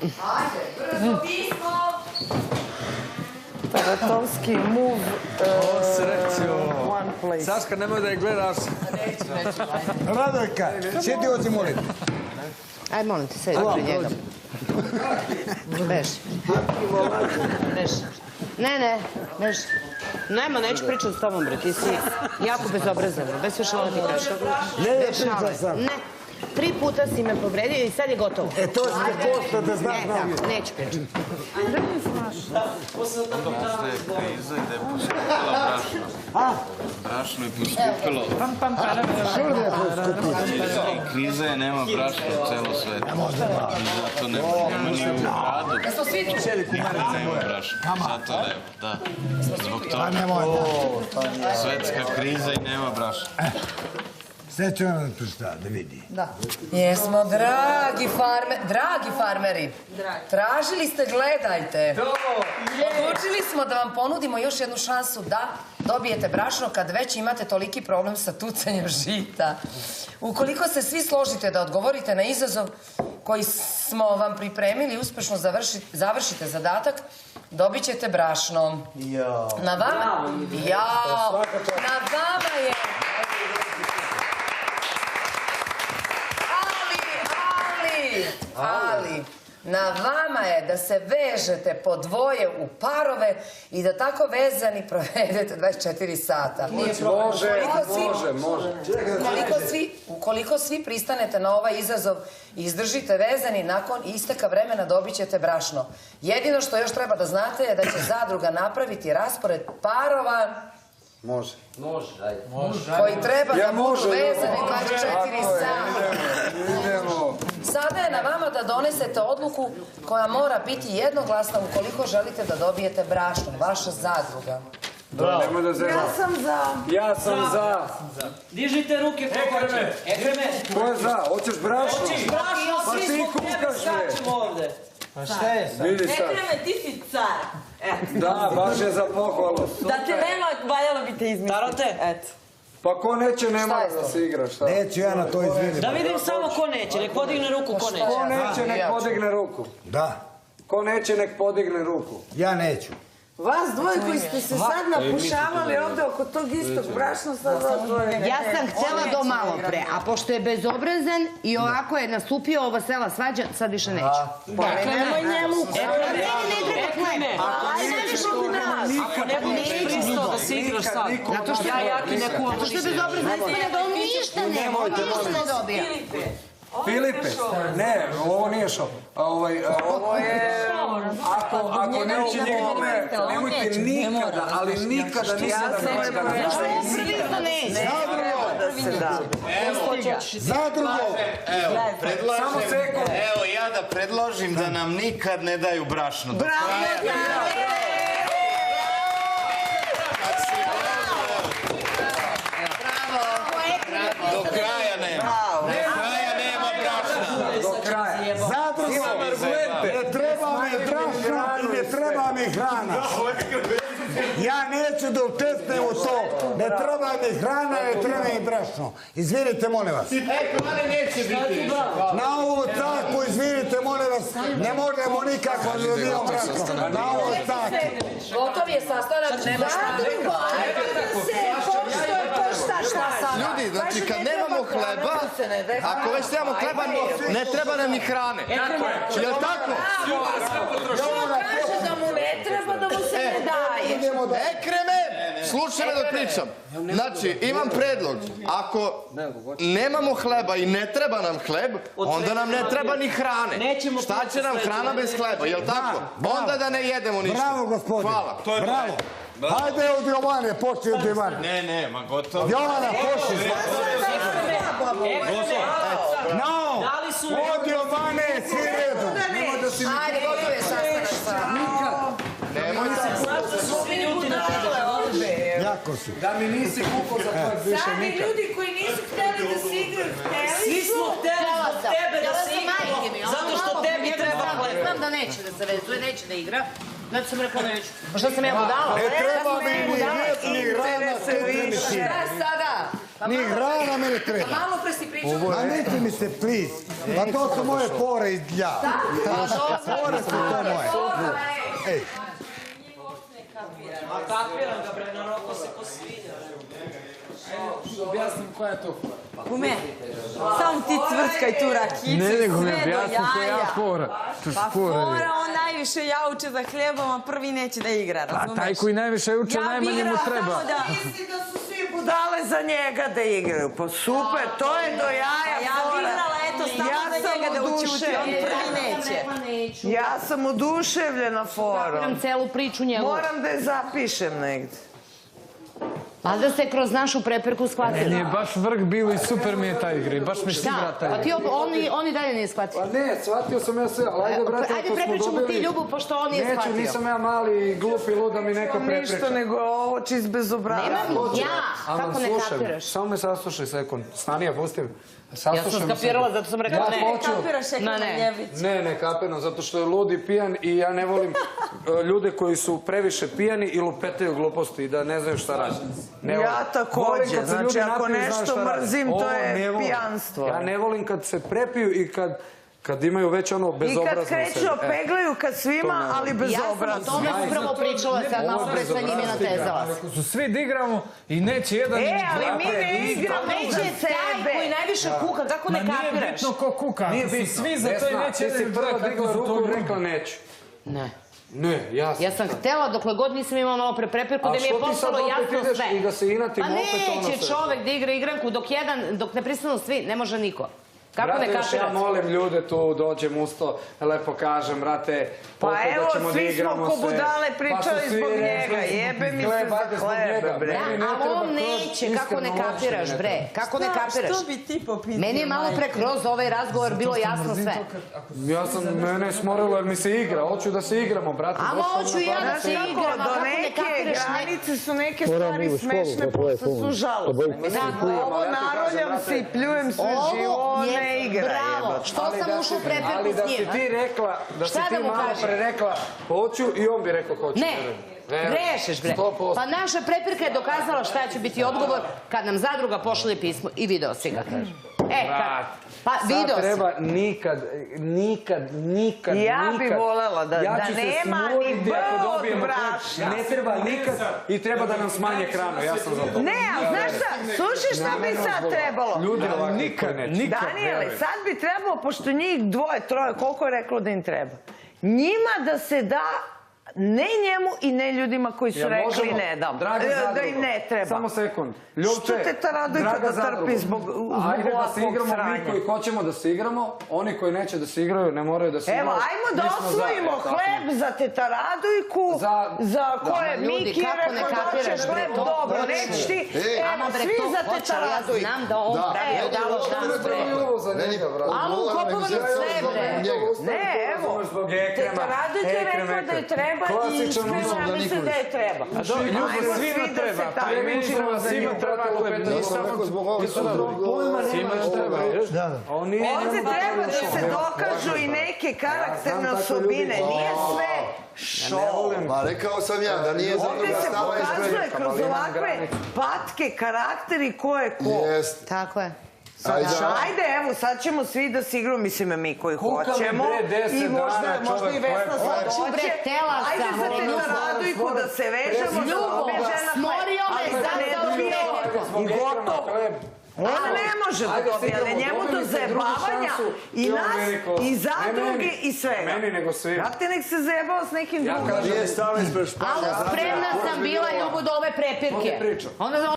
Ajde, brzo pismo! Taratovski move one place. Saška, nemoj da je gledaš. Neću. Radojka, sjedi ovdje, molim. Aj, molim te, sedi pri njega. Beži. Beži. Ne, beži. Nema, neću pričati s tobom, bre, ti si jako bezobrazan, bez sve šala ti kažem. Ne, pričam sam. Ne, 3 puta si me povredio i sad je gotovo. E, to ste pošto da znaš na uvijek. Neću pričati. Možda je kriza i da je poskupila brašno. Brašno je poskupilo. Što je poskupilo? Kriza je, nema brašna u celo svetu. I zato nema ni u gradu. Nema brašna. Zato ne, da. Zbog toga. Svetska kriza i nema brašna. Sve ću vam pročitati, da vidi. Jesmo, dragi farmeri. Tražili ste, gledajte. Odlučili smo da vam ponudimo još jednu šansu da dobijete brašno kad već imate toliki problem sa tucanjem žita. Ukoliko se svi složite da odgovorite na izazov koji smo vam pripremili i uspešno završite zadatak, dobit ćete brašno. Na vama je... Ali, na vama je da se vežete po dvoje u parove i da tako vezani provedete 24 sata. Može. Ukoliko svi pristanete na ovaj izazov i izdržite vezani, nakon isteka vremena dobit ćete brašno. Jedino što još treba da znate je da će zadruga napraviti raspored parova koji treba da budu vezani 24 sata. Sada je na vama da donesete odluku koja mora biti jednoglasna ukoliko želite da dobijete brašno, vaša zadruga. Ja sam za. Dižite ruke ko hoće. Ekreme. Ko je za? Hoćeš brašno? Hoćeš brašno, Pa svi ti smo kukaš, tebi skačemo ovde. Pa šta je sad? Vidi sad. Ekreme, ti si car. Da, baš je za pohvalu. Da te nema, valjalo bi te izmisliti. Tarote? Eto. Pa ko neće, ne mora da se igra, šta? Neću ja na to izvinim. Da vidim samo ko neće, nek podigne ruku ko neće. Ko neće, nek podigne ruku. Da, Ko neće, nek podigne ruku. ja neću. Vas dvoje koji ste se sad napušavali ovde oko tog istog brašna, sad vas dvoje. Ja sam htjela do malo pre, a pošto je bezobrazan i ovako je nastupio ova sela svađa, sad više neću. Nemoj njemu. Ekreme, ako ne budeš pristao da se igraš sad, ja jaki neku Zato što je bezobrazan, ispada da on ništa nema, on ništa ne dobija. Filipe, ne, ovo nije šov. Ovo je... Ako neće nikome, nemojte nikada, ali nikada da gledam. Zadrugo! Evo, ja da predložim da nam nikad ne daju brašno. Do kraja nema. Zadrugo! Ne treba mi brašna i ne treba mi hrana. Ja neću da učestvujem u to. Ne treba mi hrana, ne treba mi brašno. Izvinite, molim vas. Na ovu caku, izvinite, molim vas, ne možemo nikako da dobijemo brašno. Na ovu caku. Gotov je sastanak, nema Ljudi, znači kad nemamo hleba, ako već nemamo hleba, ne treba nam ni hrane. Jel' tako? Kaže da mu ne treba, da mu se ne daje. Ekreme, slušaj me dok pričam. Znači, imam predlog. Ako nemamo hleba i ne treba nam hleb, onda nam ne treba ni hrane. Šta će nam hrana bez hleba, jel' tako? Onda da ne jedemo ništa. Bravo, gospodin. Hvala. Bravo. Hajde od Jovane, počni od Jovane. Ne, ma gotovo. Jovana, počni. No, dali su od Jovane, svi redom. Ajde, gotov je sastanak. svi ljuti na tebe. Jako si. Da mi nisi kupao za tvoj više Sami nikad. ljudi koji nisu hteli da se igraju, Svi smo hteli zbog tebe da se majke mi, igramo, zato što tebi treba hleb. Znam da neće da se vezuje, neće da igra. Zato sam rekla neću. Pa šta sam ja budala? Ne treba mi ni red, ni hrana, Šta sada? ni hrana me ne treba. Malo pre si pričao. Ma neće mi se, please. Pa to su moje fore iz dlja. Fore su to moje. Ej. A kapiram ga, bre, na roko se ko svinja. Objasnim koja je to. Kume, sam ti cvrskaj tu rakicu, sve do jaja. Pa fora, on najviše jauče za hljebom, a prvi neće da igra, razumeš? Taj koji najviše uče, najmanje mu treba. Misli da su svi budale za njega da igraju. Pa super, to je do jaja. Ja bi igrala, eto, samo za njega da učuti, on prvi neće. Ja sam oduševljena forom. Kapiram celu priču njegovu. Moram da je zapišem negdje. Valjda ste kroz našu prepirku shvatili. Nije baš vrh bio i super mi je taj igri, baš mi stigra taj Pa ti oni dalje nije shvatio. Pa ne, shvatio sam ja sve, ali ajde brate, Ajde ako smo prepričamo ti dobili... Ljubu, pošto on nije shvatio. Neću, nisam ja mali i glup i lud da mi neko prepriča. Ništa nego ovo čist bezobrazno. Nemam ja, kako ne kapiraš? Samo me saslušaj sekund. Stanija, pusti me. Ja sam skapirala, zato sam rekla ne. Ne kapiraš ekran na ljevicu. Ne kapiram, zato što je lud i pijan i ja ne volim ljude koji su previše pijani i lupetaju gluposti i da ne znaju šta radi. Ja također, znači ako nešto mrzim, to je pijanstvo. Ja ne volim kad se prepiju i kad imaju već ono bezobrazno I kad kreću peglaju kad svima, ali bezobrazno. Ja sam o tome upravo pričala, sad malo pre sa njim i natezala se. Ako su svi da igramo i neće jedan... Ali mi ne igramo za Neće taj koji najviše kuka, kako ne kapiraš? Nije bitno ko kuka, ako su svi za to i neće jedan... Ti si prva digla ruku i rekla neću. Ne. Ne, jasno. Ja sam htjela, dokle god nisam imala malo pre prepirku, da mi je postalo jasno sve. I da se inatimo Pa opet ono sve. neće čovek da igra igranku dok ne pristanu svi, ne može niko. Kako ne kapirate? Brate, ja molim ljude tu, dođem usto, lepo kažem, brate, pa evo, svi smo ko budale pričali zbog njega, jebe mi se za hlebe, bre. Ali on neće, kako ne kapiraš, bre, kako ne kapiraš? Što bi ti popitio? Meni je malo pre kroz ovaj razgovor bilo jasno sve. Mene je smorilo jer mi se igra, hoću da se igramo, brate. A hoću ja da se igram, a kako ne kapiraš? Granice su neke stvari smešne, posle su žalostne. Ovo naroljam se i pljujem sve živo, ne igra. Bravo, što sam ušao u prepirku s njim? Ali da si ti rekla, da si ti malo pre rekla hoću i on bi rekao hoću. Ne, grešeš bre. Pa naša prepirka je dokazala šta će biti odgovor kad nam zadruga pošalje pismo i video si ga, kaže. Pa video si. Sad treba nikad. Ja bi volela da nema ni B od brašna. Ne treba nikad i treba da nam smanje hranu, ja sam za to. Ne, a znaš šta, slušaj šta bi sad trebalo? Ljudi, nikad neće. Danijele, sad bi trebalo, pošto njih dvoje, troje, koliko je reklo da im treba? Njima da se da ne njemu i ne ljudima koji su rekli ne dam. Da im ne treba. Samo sekund. Što te ta Radojka da trpi zbog ajde da se igramo sranja? mi koji hoćemo da se igramo, oni koji neće da se igraju ne moraju da se igraju. Evo, ajmo da osvojimo hleb za teta Radojku, za koje Miki je rekao da hoće hleb, dobro, neći ti, svi za teta Radojku. Ja znam da on pravi odalo šans bre. Ali ukopovano sve bre. Ne, evo, teta Radojka je rekao da je treba i ja mislim da je treba. Ljudi, svima treba. Pa i meni treba, svima treba hleb. Svima treba. Ovdje treba da se dokažu i neke karakterne osobine. Nije sve show. Pa rekao sam ja da nije Ovdje se pokazuje kroz ovakve patke karakteri ko je ko. Tako je. Ajde, evo, sad ćemo svi da se igramo, mislim mi koji hoćemo. I možda i Vesna sad doće. Ajde za teta Radojku da se vežemo. Ljubo, smorio me za I gotovo. On ne može da dobije, ali njemu do zajebavanja i nas, i zadruge, i svega. Meni nego svima. Brate, nek se zajebao s nekim drugim. Nije stalo ispred špana. Ali spremna sam bila Ljubu do ove prepirke.